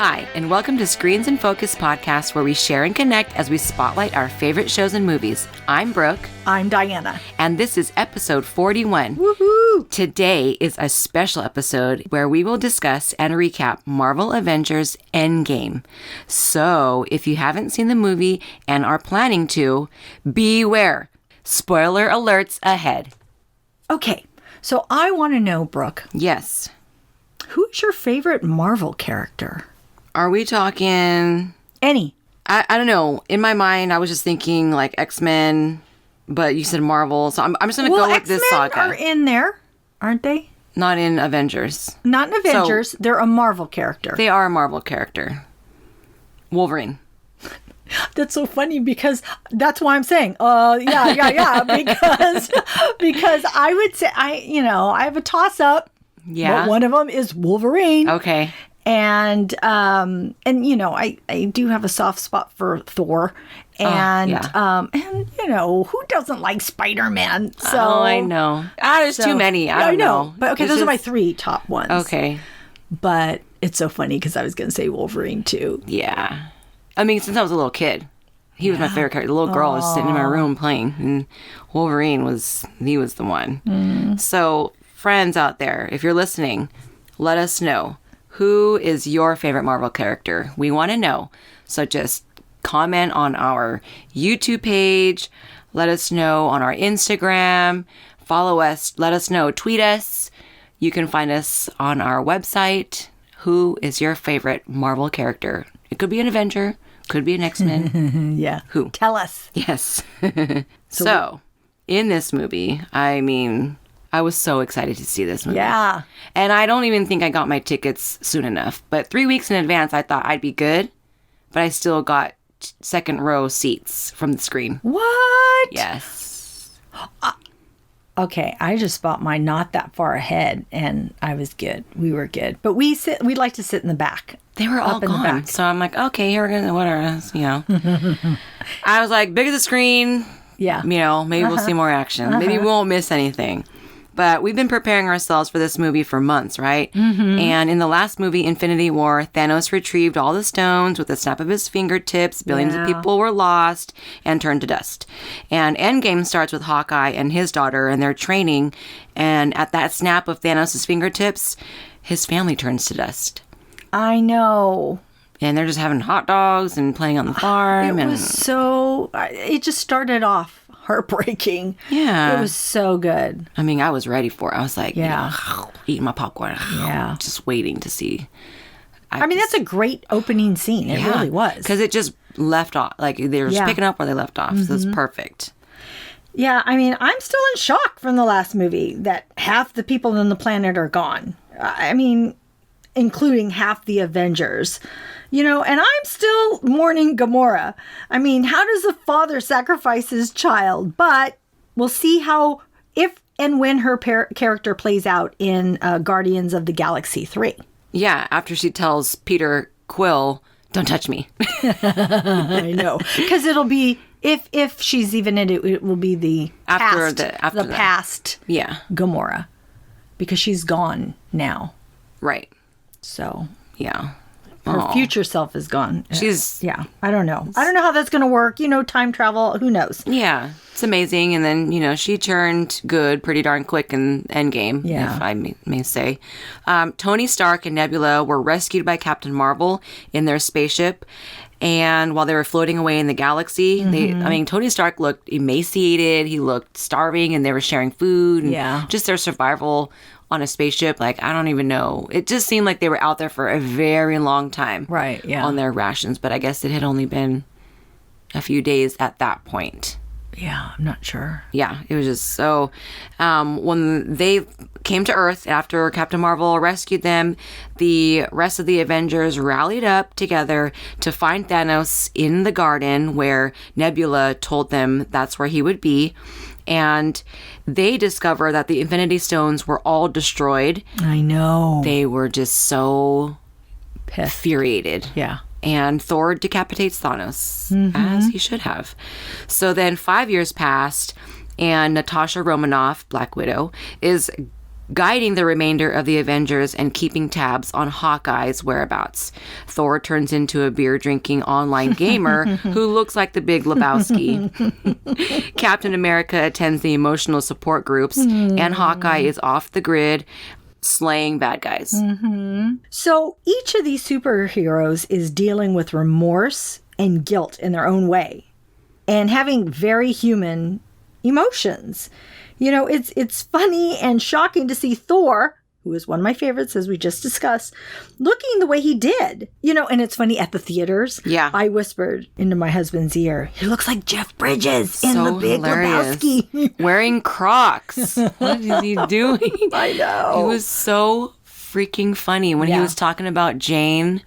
Hi, and welcome to Screens in Focus podcast, where we share and connect as we spotlight our favorite shows and movies. I'm Brooke. I'm Diana. And this is episode 41. Woohoo! Today is a special episode where we will discuss and recap Marvel Avengers Endgame. So, if you haven't seen the movie and are planning to, beware. Spoiler alerts ahead. Okay, so I want to know, Brooke, Yes. who's your favorite Marvel character? Are we talking... Any. I don't know. In my mind, I was just thinking like X-Men, but you said Marvel, so I'm just going to go with this saga. X-Men are in there, aren't they? Not in Avengers. Not in Avengers. They're a Marvel character. They are a Marvel character. Wolverine. That's so funny because that's why I'm saying, yeah, because I would say, I have a toss-up. Yeah. But one of them is Wolverine. Okay. And I do have a soft spot for Thor. And, who doesn't like Spider-Man? So I know. There's too many. I don't know. But okay, those are my three top ones. Okay. But it's so funny because I was going to say Wolverine too. Yeah. I mean, since I was a little kid, he was my favorite character. The little girl was sitting in my room playing, and Wolverine was the one. Mm. So, friends out there, if you're listening, let us know. Who is your favorite Marvel character? We want to know. So just comment on our YouTube page. Let us know on our Instagram. Follow us. Let us know. Tweet us. You can find us on our website. Who is your favorite Marvel character? It could be an Avenger. Could be an X-Men. Yeah. Who? Tell us. Yes. So, in this movie, I was so excited to see this movie. Yeah. And I don't even think I got my tickets soon enough. But 3 weeks in advance, I thought I'd be good. But I still got second row seats from the screen. What? Yes. Okay, I just bought mine not that far ahead, and I was good. We were good. But we'd like to sit in the back. They were all gone. So I'm like, okay, here we're going to, whatever, I was like, bigger the screen. Yeah. Maybe we'll see more action. Maybe we won't miss anything. But we've been preparing ourselves for this movie for months, right? Mm-hmm. And in the last movie, Infinity War, Thanos retrieved all the stones with a snap of his fingertips. Billions of people were lost and turned to dust. And Endgame starts with Hawkeye and his daughter, and they're training. And at that snap of Thanos' fingertips, his family turns to dust. I know. And they're just having hot dogs and playing on the farm. It just started off heartbreaking. Yeah. It was so good. I was ready for it. I was like, eating my popcorn. Yeah. Just waiting to see. That's a great opening scene. It really was. Because it just left off. Like, they were just picking up where they left off. Mm-hmm. So it's perfect. Yeah, I'm still in shock from the last movie that half the people on the planet are gone. Including half the Avengers. And I'm still mourning Gamora. How does a father sacrifice his child? But we'll see how, if and when her character plays out in Guardians of the Galaxy 3. Yeah, after she tells Peter Quill, don't touch me. I know. Because it'll be, if she's even in it, it will be the past Gamora. Because she's gone now. Right. So. Yeah. Her future self is gone. She's... Yeah. I don't know. I don't know how that's going to work. Time travel. Who knows? Yeah. It's amazing. And then, she turned good pretty darn quick in Endgame, if I may say. Tony Stark and Nebula were rescued by Captain Marvel in their spaceship. And while they were floating away in the galaxy, Tony Stark looked emaciated. He looked starving, and they were sharing food. And just their survival on a spaceship, I don't even know. It just seemed like they were out there for a very long time. Right, yeah. On their rations. But I guess it had only been a few days at that point. Yeah, I'm not sure. Yeah, it was just so... when they came to Earth after Captain Marvel rescued them, the rest of the Avengers rallied up together to find Thanos in the garden where Nebula told them that's where he would be. And they discover that the Infinity Stones were all destroyed. I know. They were just so pissed. Infuriated. Yeah. And Thor decapitates Thanos, as he should have. So then 5 years passed, and Natasha Romanoff, Black Widow, is guiding the remainder of the Avengers and keeping tabs on Hawkeye's whereabouts. Thor turns into a beer-drinking online gamer who looks like the Big Lebowski. Captain America attends the emotional support groups, and Hawkeye is off the grid, slaying bad guys. So each of these superheroes is dealing with remorse and guilt in their own way and having very human emotions. You know, it's funny and shocking to see Thor, who is one of my favorites, as we just discussed, looking the way he did. You know, and it's funny, at the theaters, I whispered into my husband's ear, he looks like Jeff Bridges in The Big Lebowski. Wearing Crocs. What is he doing? I know. It was so freaking funny when he was talking about Jane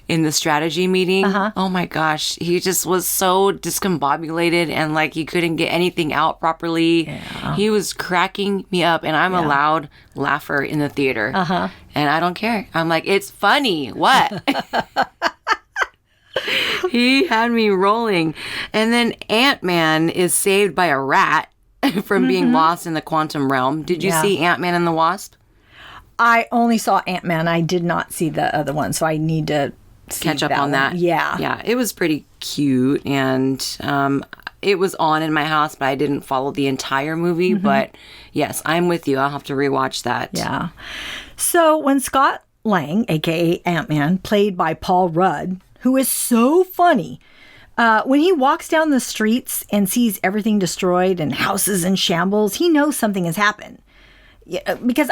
in the strategy meeting. Oh my gosh. He just was so discombobulated and like he couldn't get anything out properly. He was cracking me up, and I'm a loud laugher in the theater. And I don't care. I'm like, it's funny. What? He had me rolling. And then Ant-Man is saved by a rat from being lost in the quantum realm. Did you see Ant-Man and the Wasp? I only saw Ant-Man. I did not see the other one, so I need to catch up on that. Yeah, it was pretty cute, and it was on in my house, but I didn't follow the entire movie. But yes, I'm with you. I'll have to rewatch that. Yeah. So when Scott Lang, aka Ant-Man, played by Paul Rudd, who is so funny, when he walks down the streets and sees everything destroyed and houses in shambles, he knows something has happened. Yeah, because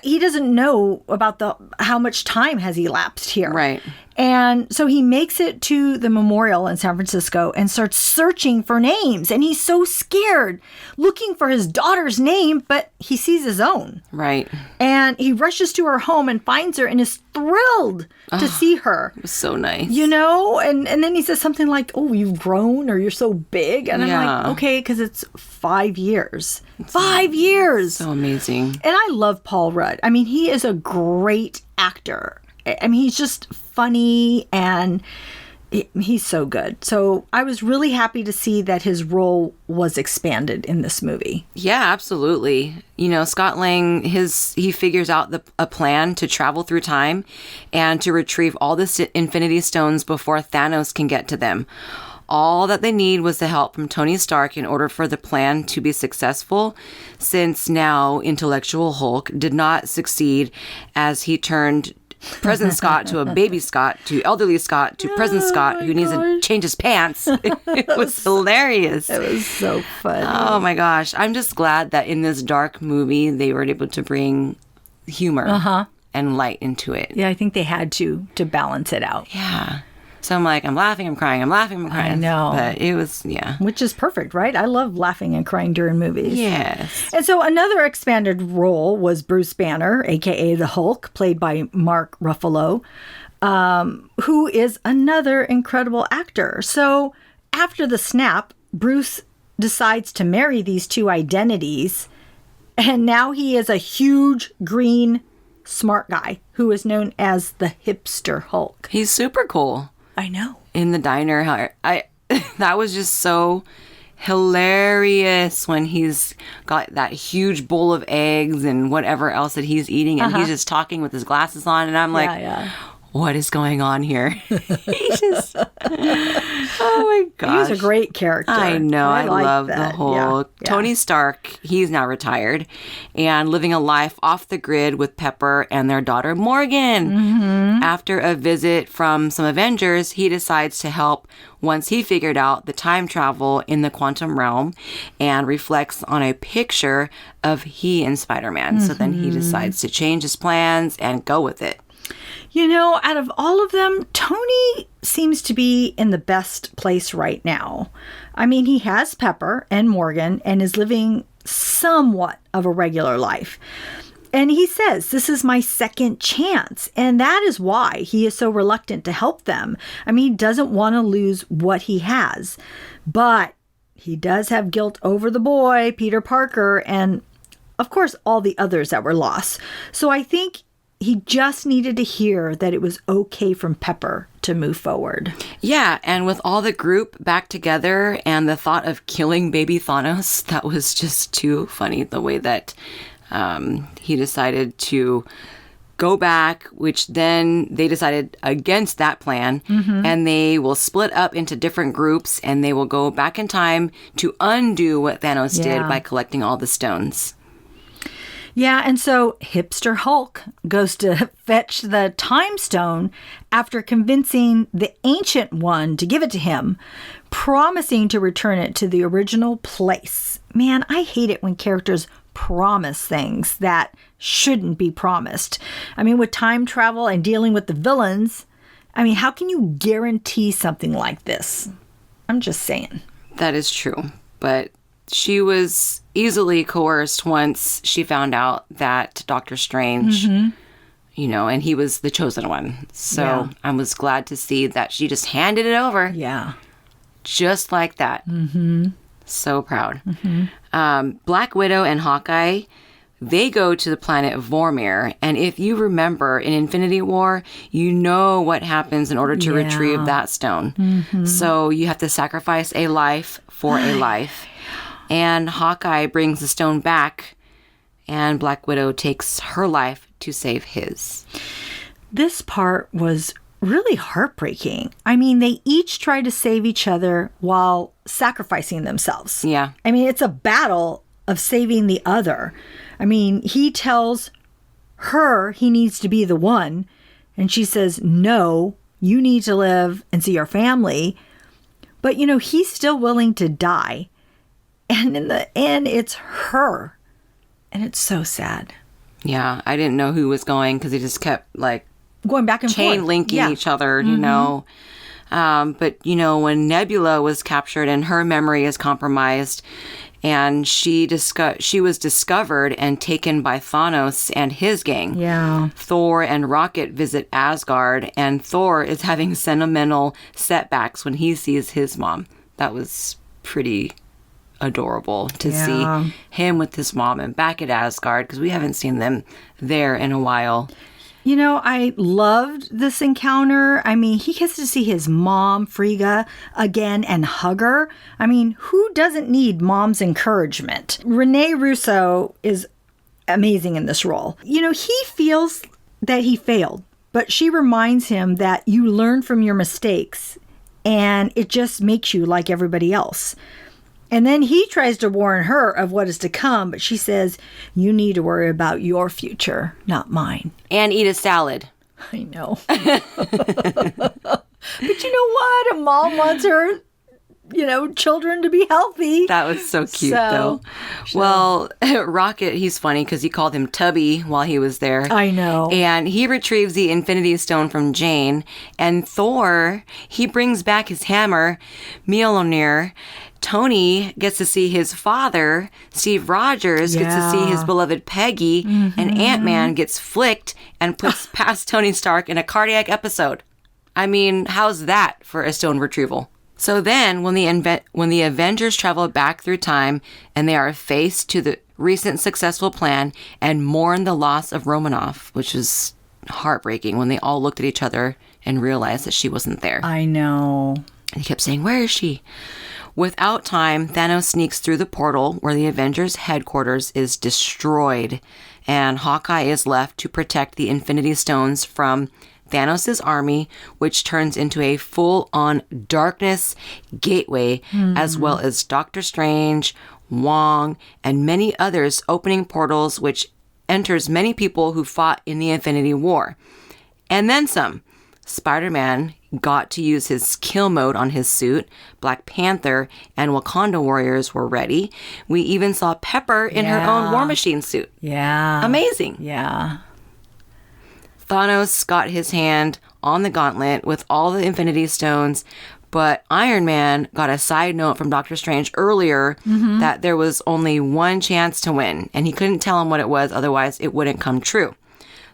he doesn't know about how much time has elapsed here. Right. And so he makes it to the memorial in San Francisco and starts searching for names. And he's so scared, looking for his daughter's name, but he sees his own. Right. And he rushes to her home and finds her and is thrilled to see her. It was so nice. You know? And then he says something like, oh, you've grown, or you're so big. And I'm like, okay, because it's 5 years. 5 years. So amazing. And I love Paul Rudd. I mean, he is a great actor. I mean, he's just funny and he's so good. So I was really happy to see that his role was expanded in this movie. Yeah, absolutely. You know, Scott Lang, he figures out a plan to travel through time and to retrieve all the Infinity Stones before Thanos can get to them. All that they need was the help from Tony Stark in order for the plan to be successful, since now Intellectual Hulk did not succeed as he turned President Scott to a baby Scott to elderly Scott to President Scott who needs to change his pants. It was hilarious. It was so funny. Oh my gosh. I'm just glad that in this dark movie they were able to bring humor and light into it. Yeah, I think they had to balance it out. Yeah. So I'm like, I'm laughing, I'm crying, I'm laughing, I'm crying. I know. But it was, Which is perfect, right? I love laughing and crying during movies. Yes. And so another expanded role was Bruce Banner, a.k.a. the Hulk, played by Mark Ruffalo, who is another incredible actor. So after the snap, Bruce decides to marry these two identities, and now he is a huge green smart guy who is known as the hipster Hulk. He's super cool. I know. In the diner, that was just so hilarious when he's got that huge bowl of eggs and whatever else that he's eating, and he's just talking with his glasses on, and I'm like, what is going on here? He just, oh my gosh. He's a great character. I know. I love that. the whole Tony Stark. He's now retired and living a life off the grid with Pepper and their daughter Morgan. After a visit from some Avengers, he decides to help once he figured out the time travel in the quantum realm and reflects on a picture of he and Spider-Man. So then he decides to change his plans and go with it. You know, out of all of them, Tony seems to be in the best place right now. I mean, he has Pepper and Morgan and is living somewhat of a regular life. And he says, this is my second chance. And that is why he is so reluctant to help them. I mean, he doesn't want to lose what he has. But he does have guilt over the boy, Peter Parker, and of course, all the others that were lost. So I think he just needed to hear that it was okay from Pepper to move forward. Yeah, and with all the group back together and the thought of killing baby Thanos, that was just too funny, the way that he decided to go back, which then they decided against that plan, and they will split up into different groups, and they will go back in time to undo what Thanos did by collecting all the stones. Yeah, and so Hipster Hulk goes to fetch the time stone after convincing the Ancient One to give it to him, promising to return it to the original place. Man, I hate it when characters promise things that shouldn't be promised. I mean, with time travel and dealing with the villains, I mean, how can you guarantee something like this? I'm just saying. That is true. But she was easily coerced once she found out that Doctor Strange, you know, and he was the chosen one. So I was glad to see that she just handed it over. Yeah. Just like that. So proud. Black Widow and Hawkeye, they go to the planet Vormir. And if you remember in Infinity War, you know what happens in order to retrieve that stone. So you have to sacrifice a life for a life. And Hawkeye brings the stone back, and Black Widow takes her life to save his. This part was really heartbreaking. I mean, they each try to save each other while sacrificing themselves. Yeah. I mean, it's a battle of saving the other. I mean, he tells her he needs to be the one, and she says, no, you need to live and see your family. But, you know, he's still willing to die. And in the end, it's her. And it's so sad. Yeah, I didn't know who was going because they just kept, like, going back and chain forth. linking each other, you know. But, you know, when Nebula was captured and her memory is compromised, and she was discovered and taken by Thanos and his gang. Yeah. Thor and Rocket visit Asgard, and Thor is having sentimental setbacks when he sees his mom. That was pretty adorable to see him with his mom and back at Asgard, because we haven't seen them there in a while. You know, I loved this encounter. I mean, he gets to see his mom, Frigga, again and hug her. I mean, who doesn't need mom's encouragement? Rene Russo is amazing in this role. You know, he feels that he failed, but she reminds him that you learn from your mistakes and it just makes you like everybody else. And then he tries to warn her of what is to come, but she says, you need to worry about your future, not mine. And eat a salad. I know. But you know what? A mom wants her, you know, children to be healthy. That was so cute, though. Well, Rocket, he's funny because he called him Tubby while he was there. I know. And he retrieves the Infinity Stone from Jane. And Thor, he brings back his hammer, Mjolnir. Tony gets to see his father. Steve Rogers gets to see his beloved Peggy. And Ant-Man gets flicked and puts past Tony Stark in a cardiac episode. I mean, how's that for a stone retrieval? So then, when the Avengers travel back through time and they are faced to the recent successful plan and mourn the loss of Romanoff, which is heartbreaking when they all looked at each other and realized that she wasn't there. I know. They kept saying, where is she? Without time, Thanos sneaks through the portal where the Avengers' headquarters is destroyed, and Hawkeye is left to protect the Infinity Stones from Thanos' army, which turns into a full-on darkness gateway, as well as Doctor Strange, Wong, and many others opening portals, which enters many people who fought in the Infinity War. And then some. Spider-Man got to use his kill mode on his suit. Black Panther and Wakanda warriors were ready. We even saw Pepper in her own War Machine suit. Yeah. Amazing. Yeah. Thanos got his hand on the gauntlet with all the Infinity Stones, but Iron Man got a side note from Doctor Strange earlier that there was only one chance to win, and he couldn't tell him what it was, otherwise it wouldn't come true.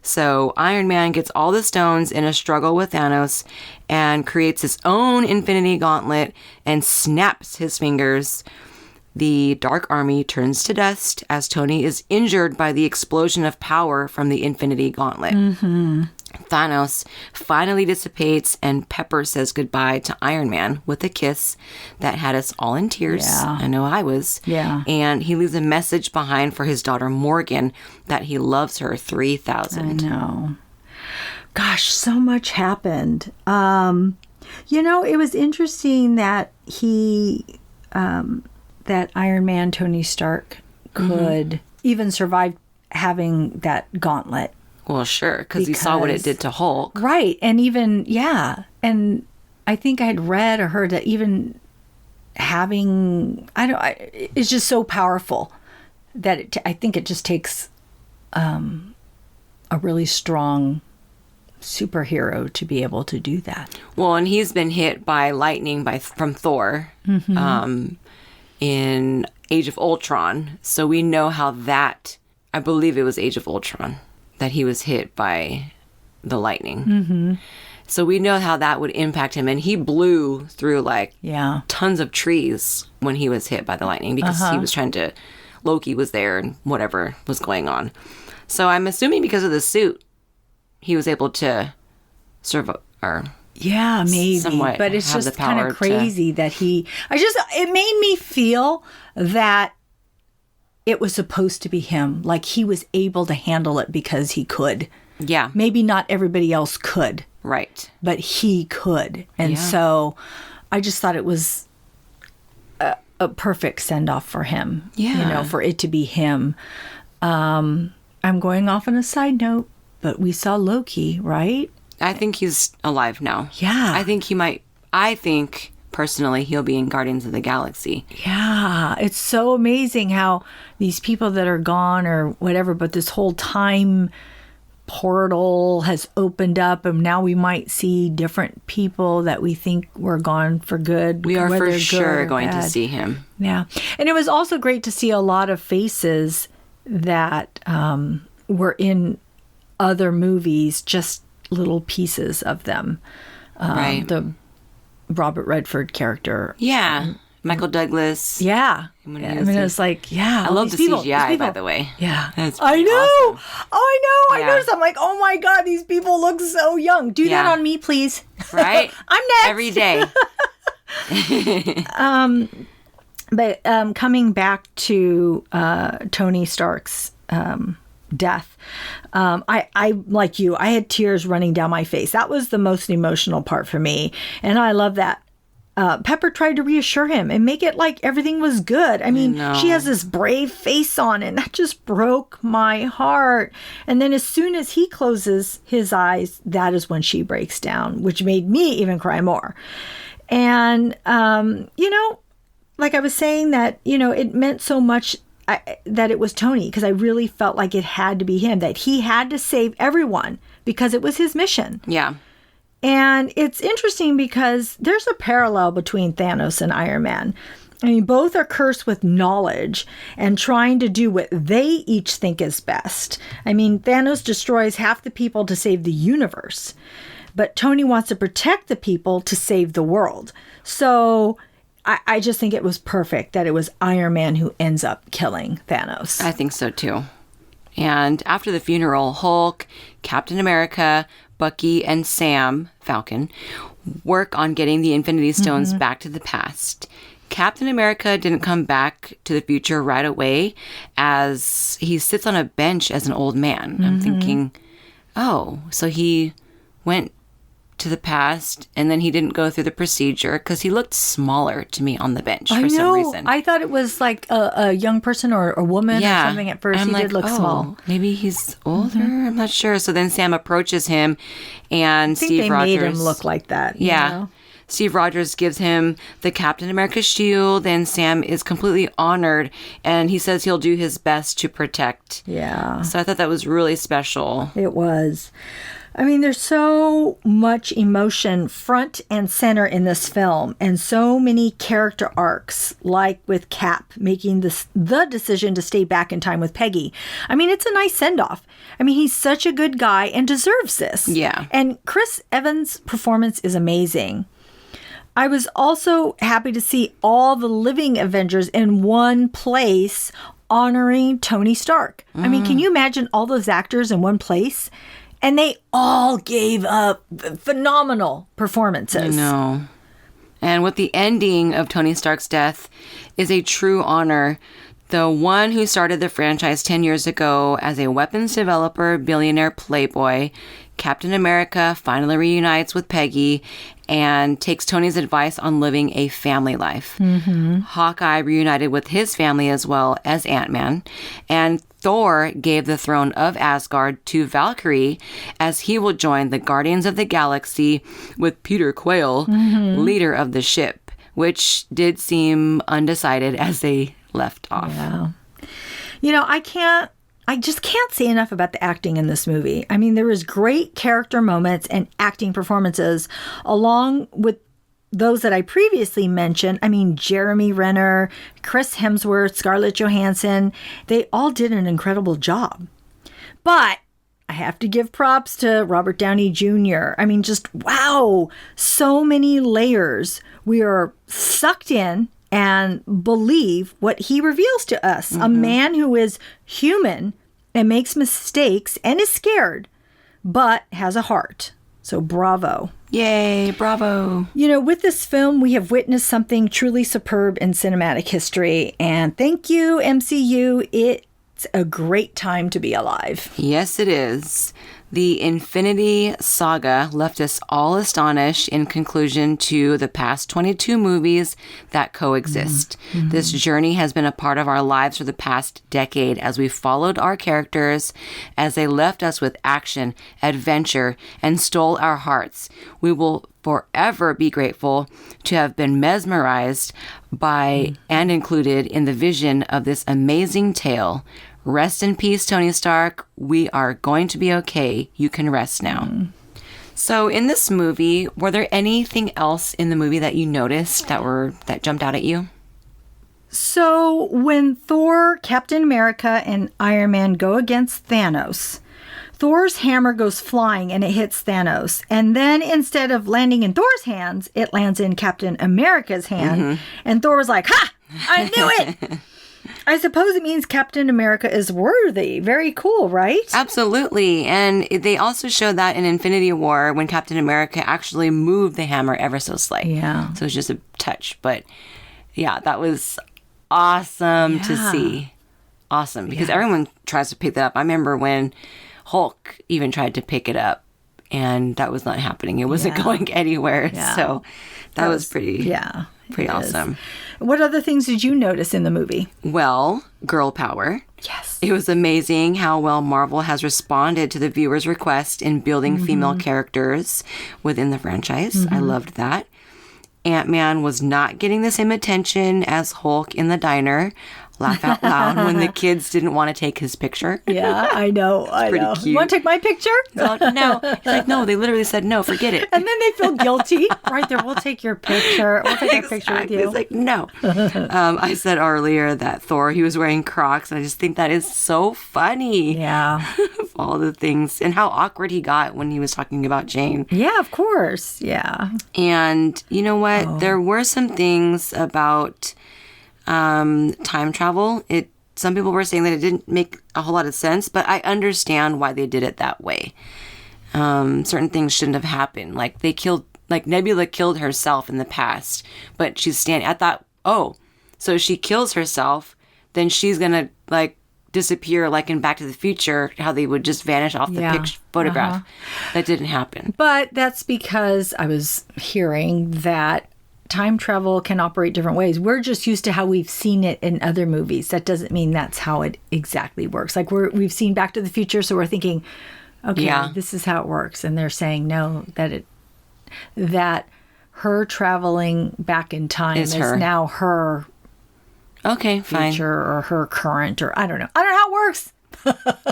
So Iron Man gets all the stones in a struggle with Thanos and creates his own Infinity Gauntlet and snaps his fingers. The Dark Army turns to dust as Tony is injured by the explosion of power from the Infinity Gauntlet. Thanos finally dissipates, and Pepper says goodbye to Iron Man with a kiss that had us all in tears. Yeah. I know I was. Yeah. And he leaves a message behind for his daughter Morgan that he loves her I 3,000. know. Gosh, so much happened. It was interesting that that Iron Man, Tony Stark, could even survive having that gauntlet. Well, sure, because he saw what it did to Hulk. Right. And even, and I think I had read or heard that even having, it's just so powerful that I think it just takes a really strong superhero to be able to do that. Well, and he's been hit by lightning from Thor in Age of Ultron. So we know how that, I believe it was Age of Ultron, that he was hit by the lightning. Mm-hmm. So we know how that would impact him. And he blew through tons of trees when he was hit by the lightning because he was Loki was there and whatever was going on. So I'm assuming because of the suit, he was able to survive. Yeah, maybe. But it's just kind of crazy that it made me feel that it was supposed to be him. Like he was able to handle it because he could. Yeah. Maybe not everybody else could. Right. But he could. And so I just thought it was a perfect send-off for him. Yeah. For it to be him. I'm going off on a side note, but we saw Loki, right? I think he's alive now. Yeah. I think personally he'll be in Guardians of the Galaxy. Yeah. It's so amazing how these people that are gone or whatever, but this whole time portal has opened up and now we might see different people that we think were gone for good. We are for sure going to see him. Yeah. And it was also great to see a lot of faces that were in other movies, just little pieces of them. Right. The Robert Redford character. Yeah. Michael Douglas. Yeah. It was like, I love the CGI, by the way. Yeah. That's I know. awesome. Oh, I know. Yeah. I noticed. I'm like, oh my God, these people look so young. Do that on me, please. Right? I'm next. Every day. But coming back to Tony Stark's death, I like you, I had tears running down my face. That was the most emotional part for me. And I love that Pepper tried to reassure him and make it like everything was good. I mean, she has this brave face on and that just broke my heart. And then as soon as he closes his eyes, that is when she breaks down, which made me even cry more. And, like I was saying that, it meant so much that it was Tony, because I really felt like it had to be him, that he had to save everyone because it was his mission. Yeah. And it's interesting because there's a parallel between Thanos and Iron Man. I mean, both are cursed with knowledge and trying to do what they each think is best. I mean, Thanos destroys half the people to save the universe, but Tony wants to protect the people to save the world. So I just think it was perfect that it was Iron Man who ends up killing Thanos. I think so too. And after the funeral, Hulk, Captain America, Bucky, and Sam, Falcon, work on getting the Infinity Stones back to the past. Captain America didn't come back to the future right away, as he sits on a bench as an old man. I'm thinking, oh, so he went to the past and then he didn't go through the procedure, because he looked smaller to me on the bench for some reason. I thought it was like a young person or a woman or something at first. He did look small. Maybe he's older. I'm not sure. So then Sam approaches him, and Steve Rogers made him look like that. Yeah. Steve Rogers gives him the Captain America shield, and Sam is completely honored, and he says he'll do his best to protect. Yeah. So I thought that was really special. It was. I mean, there's so much emotion front and center in this film, and so many character arcs, like with Cap making the decision to stay back in time with Peggy. I mean, it's a nice send-off. I mean, he's such a good guy and deserves this. Yeah. And Chris Evans' performance is amazing. I was also happy to see all the living Avengers in one place honoring Tony Stark. I mean, can you imagine all those actors in one place? And they all gave up phenomenal performances. I know. And with the ending of Tony Stark's death is a true honor. The one who started the franchise 10 years ago as a weapons developer, billionaire playboy, Captain America finally reunites with Peggy and takes Tony's advice on living a family life. Hawkeye reunited with his family as well as Ant-Man. And Thor gave the throne of Asgard to Valkyrie as he will join the Guardians of the Galaxy with Peter Quill, leader of the ship, which did seem undecided as they left off. Yeah. You know, I just can't say enough about the acting in this movie. I mean, there was great character moments and acting performances along with those that I previously mentioned. I mean, Jeremy Renner, Chris Hemsworth, Scarlett Johansson, they all did an incredible job. But I have to give props to Robert Downey Jr. I mean, just wow, so many layers. We are sucked in and believe what he reveals to us. A man who is human and makes mistakes and is scared, but has a heart. So bravo. Yay, bravo. You know, with this film, we have witnessed something truly superb in cinematic history. And thank you, MCU. It's a great time to be alive. Yes, it is. The Infinity Saga left us all astonished in conclusion to the past 22 movies that coexist. This journey has been a part of our lives for the past decade as we followed our characters as they left us with action, adventure, and stole our hearts. We will forever be grateful to have been mesmerized by and included in the vision of this amazing tale. Rest in peace, Tony Stark. We are going to be okay. You can rest now. So in this movie, were there anything else in the movie that you noticed that jumped out at you? So when Thor, Captain America, and Iron Man go against Thanos, Thor's hammer goes flying and it hits Thanos. And then instead of landing in Thor's hands, it lands in Captain America's hand. And Thor was like, ha! I knew it! I suppose it means Captain America is worthy. Very cool, right? Absolutely. And they also showed that in Infinity War when Captain America actually moved the hammer ever so slightly. Yeah. So it's just a touch. But yeah, that was awesome to see. Awesome. Because everyone tries to pick that up. I remember when Hulk even tried to pick it up and that was not happening. It wasn't going anywhere. Yeah. So that was pretty awesome. What other things did you notice in the movie? Well, girl power. Yes. It was amazing how well Marvel has responded to the viewer's request in building female characters within the franchise. I loved that. Ant-Man was not getting the same attention as Hulk in the diner. Laugh out loud when the kids didn't want to take his picture. Yeah, I know. I know. Cute. You want to take my picture? No. He's like, no, they literally said, no, forget it. And then they feel guilty. Right there, we'll take your picture. We'll take a picture with you. He's like, no. I said earlier that Thor, he was wearing Crocs, and I just think that is so funny. Yeah. All the things, and how awkward he got when he was talking about Jane. Yeah, of course. Yeah. And you know what? There were some things about time travel. Some people were saying that it didn't make a whole lot of sense, but I understand why they did it that way. Certain things shouldn't have happened. Like Nebula killed herself in the past, but she's standing. I thought, so she kills herself, then she's gonna disappear, like in Back to the Future, how they would just vanish off the photograph. That didn't happen. But that's because I was hearing that time travel can operate different ways. We're just used to how we've seen it in other movies. That doesn't mean that's how it exactly works. Like we've seen Back to the Future, so we're thinking, okay, this is how it works. And they're saying no, that her traveling back in time is now her future or her current, or I don't know how it works.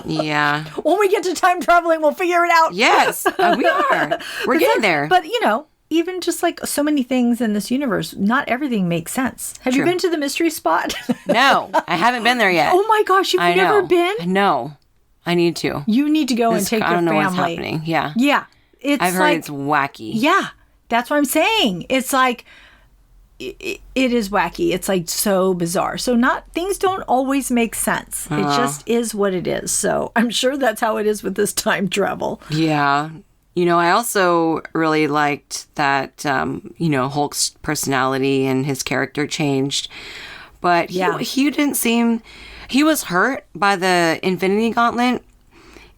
Yeah. When we get to time traveling, we'll figure it out. Yes, we are. We're getting there. But even just like so many things in this universe, not everything makes sense. Have you been to the mystery spot? No, I haven't been there yet. Oh my gosh, you've never been? No, I need to. You need to go and take your family. I don't know what's happening. Yeah. Yeah. I've heard it's wacky. Yeah. That's what I'm saying. It's like it is wacky. It's like so bizarre. So things don't always make sense. It just is what it is. So I'm sure that's how it is with this time travel. Yeah. I also really liked that, Hulk's personality and his character changed. But he didn't seem... He was hurt by the Infinity Gauntlet.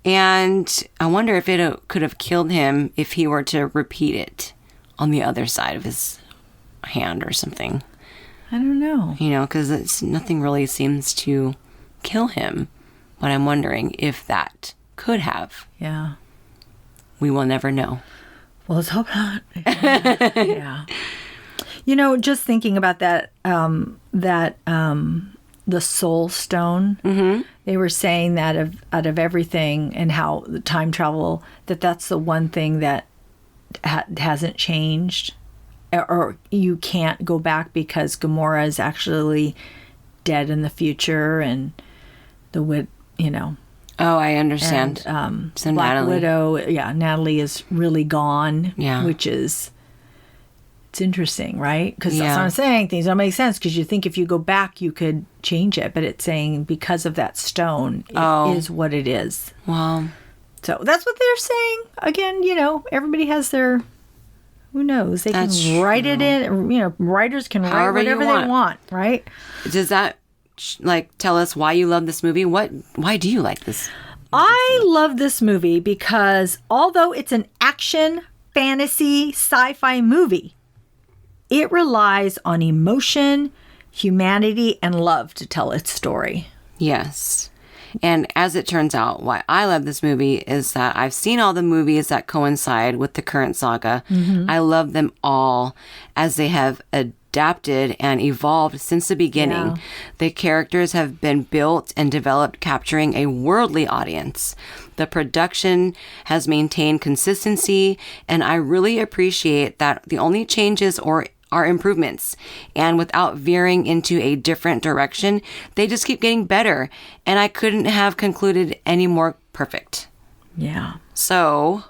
And I wonder if it could have killed him if he were to repeat it on the other side of his hand or something. I don't know. Because nothing really seems to kill him. But I'm wondering if that could have. Yeah. We will never know. Well, let's hope not. Yeah. Just thinking about that, the Soul Stone, mm-hmm. They were saying that out of everything and how the time travel, that's the one thing that hasn't changed. Or you can't go back because Gamora is actually dead in the future and Oh, I understand. And, so Black Natalie. Widow, Natalie is really gone. Yeah. Which is, it's interesting, right? Because that's Yeah. what I'm saying. Things don't make sense because you think if you go back, you could change it. But it's saying because of that stone, it is what it is. Well. So that's what they're saying. Again, everybody has their, who knows? They can write it in, writers can write whatever they want, right? Does that tell us why you love this movie? Why do you like this? I love this movie because although it's an action, fantasy, sci-fi movie, it relies on emotion, humanity, and love to tell its story. Yes. And as it turns out, why I love this movie is that I've seen all the movies that coincide with the current saga. Mm-hmm. I love them all as they have adapted and evolved since the beginning. Yeah. The characters have been built and developed, capturing a worldly audience. The production has maintained consistency, and I really appreciate that the only changes are improvements, and without veering into a different direction, they just keep getting better, and I couldn't have concluded any more perfect. Yeah. So,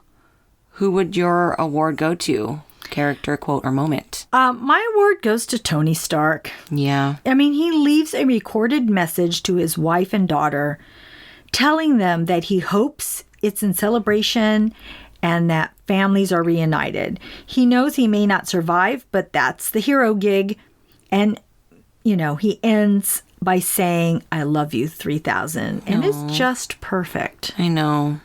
who would your award go to? Character, quote, or moment? My award goes to Tony Stark. Yeah. I mean, he leaves a recorded message to his wife and daughter, telling them that he hopes it's in celebration and that families are reunited. He knows he may not survive, but that's the hero gig. And, he ends by saying, I love you 3,000. And it's just perfect. I know.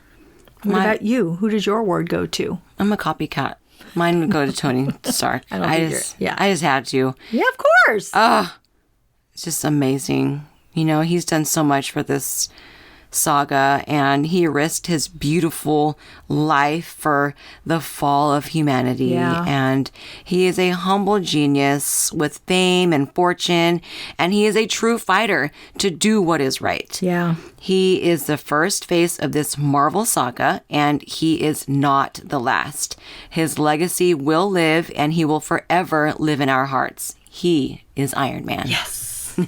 What about you? Who does your award go to? I'm a copycat. Mine would go to Tony Stark. I just had to. Yeah, of course. It's just amazing. He's done so much for this saga, and he risked his beautiful life for the fall of humanity. Yeah. And he is a humble genius with fame and fortune, and he is a true fighter to do what is right. Yeah. He is the first face of this Marvel saga, and he is not the last. His legacy will live, and he will forever live in our hearts. He is Iron Man. Yes.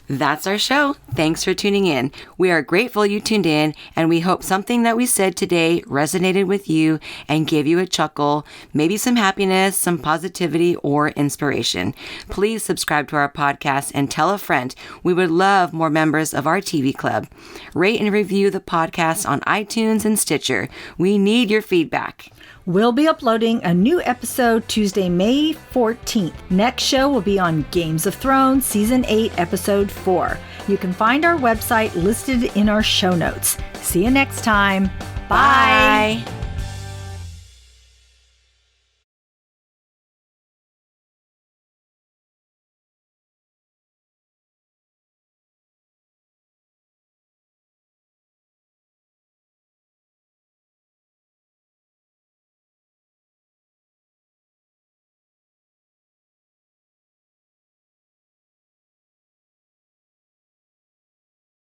That's our show. Thanks for tuning in. We are grateful you tuned in, and we hope something that we said today resonated with you and gave you a chuckle, maybe some happiness, some positivity, or inspiration. Please subscribe to our podcast and tell a friend. We would love more members of our TV club. Rate and review the podcast on iTunes and Stitcher. We need your feedback. We'll be uploading a new episode Tuesday, May 14th. Next show will be on Games of Thrones, Season 8, Episode 4. You can find our website listed in our show notes. See you next time. Bye. Bye.